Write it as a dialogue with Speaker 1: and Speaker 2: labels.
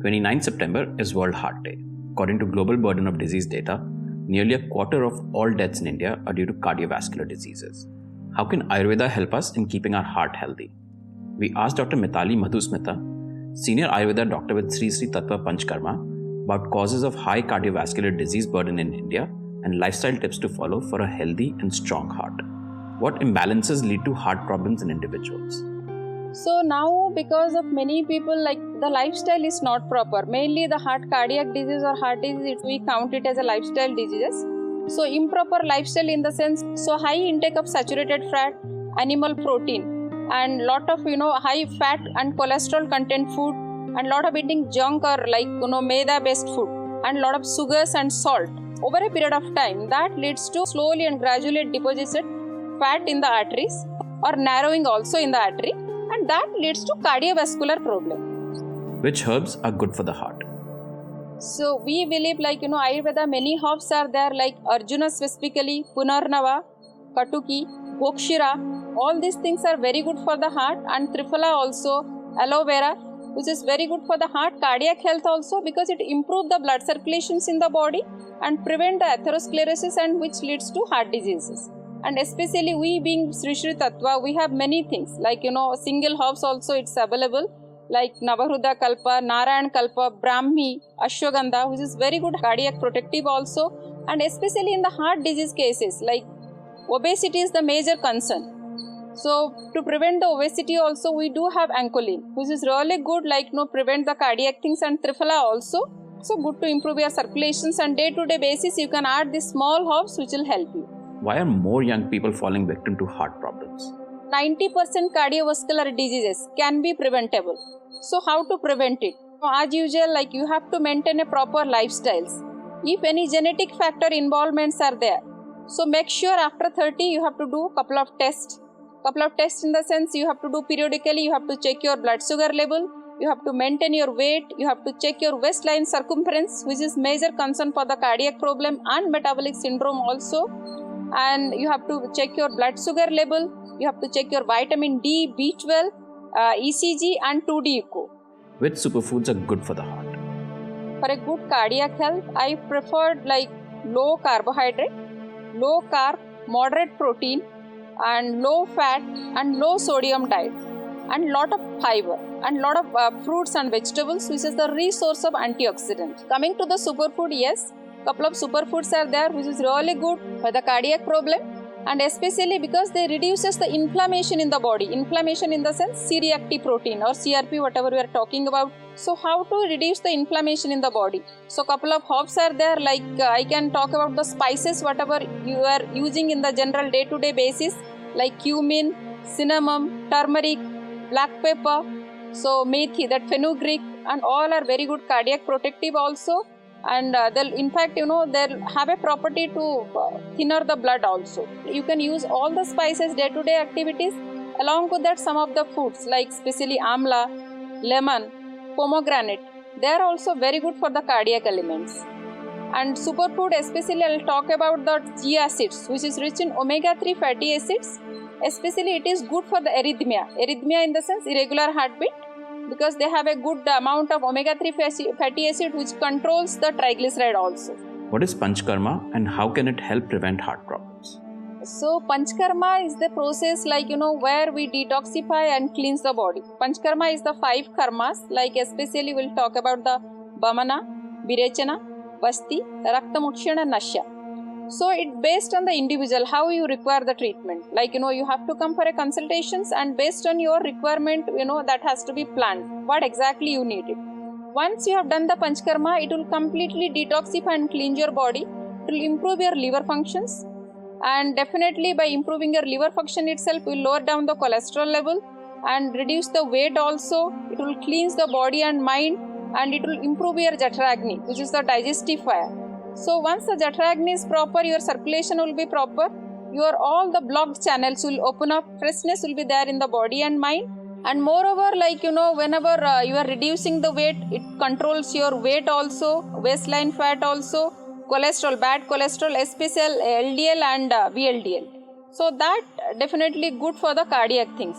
Speaker 1: 29 September is World Heart Day. According to Global Burden of Disease data, nearly a quarter of all deaths in India are due to cardiovascular diseases. How can Ayurveda help us in keeping our heart healthy? We asked Dr. Mithali Madhusmita, Senior Ayurveda Doctor with Sri Sri Tattva Panchkarma, about causes of high cardiovascular disease burden in India and lifestyle tips to follow for a healthy and strong heart. What imbalances lead to heart problems in individuals?
Speaker 2: So now, because of many people, like the lifestyle is not proper. Mainly the cardiac disease or heart disease, we count it as a lifestyle diseases. So improper lifestyle in the sense, so high intake of saturated fat, animal protein, and lot of high fat and cholesterol content food, and lot of eating junk or maida based food, and lot of sugars and salt over a period of time, that leads to slowly and gradually deposited fat in the arteries or narrowing also in the artery, and that leads to cardiovascular problem.
Speaker 1: Which herbs are good for the heart?
Speaker 2: So we believe Ayurveda, many herbs are there like Arjuna specifically, Punarnava, Katuki, Gokshira. All these things are very good for the heart, and Triphala also, aloe vera, which is very good for the heart, cardiac health also, because it improves the blood circulations in the body and prevent the atherosclerosis, and which leads to heart diseases. And especially we being Sri Sri Tattva, we have many things like single herbs also it's available like Navahruda Kalpa, Narayan Kalpa, Brahmi, Ashwagandha, which is very good cardiac protective also. And especially in the heart disease cases, like obesity is the major concern. So to prevent the obesity also, we do have Ancolin, which is really good prevent the cardiac things, and Triphala also. So good to improve your circulations, and day-to-day basis you can add these small herbs which will help you.
Speaker 1: Why are more young people falling victim to heart problems?
Speaker 2: 90% cardiovascular diseases can be preventable. So how to prevent it? As usual, you have to maintain a proper lifestyles. If any genetic factor involvements are there, so make sure after 30 you have to do couple of tests. Couple of tests in the sense you have to do periodically. You have to check your blood sugar level. You have to maintain your weight. You have to check your waistline circumference, which is major concern for the cardiac problem and metabolic syndrome also. And you have to check your blood sugar level. You have to check your vitamin D, B12, ECG and 2D echo.
Speaker 1: Which superfoods are good for the heart?
Speaker 2: For a good cardiac health, I preferred low carbohydrate, low carb, moderate protein and low fat and low sodium diet, and lot of fiber and lot of fruits and vegetables, which is the resource of antioxidants. Coming to the superfood, yes, couple of superfoods are there which is really good for the cardiac problem, and especially because they reduces the inflammation in the body. Inflammation in the sense C-reactive protein or CRP, whatever we are talking about. So how to reduce the inflammation in the body? So couple of herbs are there, I can talk about the spices whatever you are using in the general day-to-day basis, like cumin, cinnamon, turmeric, black pepper, so methi, that fenugreek, and all are very good cardiac protective also. And they'll in fact they'll have a property to thinner the blood also. You can use all the spices day-to-day activities. Along with that, some of the foods like especially amla, lemon, pomegranate, they are also very good for the cardiac elements. And superfood, especially I'll talk about the chia seeds, which is rich in omega-3 fatty acids. Especially it is good for the arrhythmia. Arrhythmia in the sense irregular heartbeat, because they have a good amount of omega-3 fatty acid which controls the triglyceride also.
Speaker 1: What is Panchkarma and how can it help prevent heart problems?
Speaker 2: So Panchkarma is the process where we detoxify and cleanse the body. Panchkarma is the 5 karmas, especially we'll talk about the Bamana, Virechana, Vasti, Raktamukshana, Nasya. So it's based on the individual, how you require the treatment. You have to come for a consultations, and based on your requirement, that has to be planned. What exactly you need it. Once you have done the Panchkarma, it will completely detoxify and cleanse your body. It will improve your liver functions. And definitely by improving your liver function itself, will lower down the cholesterol level and reduce the weight also. It will cleanse the body and mind, and it will improve your Jatragni, which is the digestive fire. So once the Jatragni is proper, your circulation will be proper, your all the blocked channels will open up, freshness will be there in the body and mind. And moreover, whenever you are reducing the weight, it controls your weight also, waistline fat also, cholesterol, bad cholesterol, especially LDL and VLDL. So that definitely good for the cardiac things.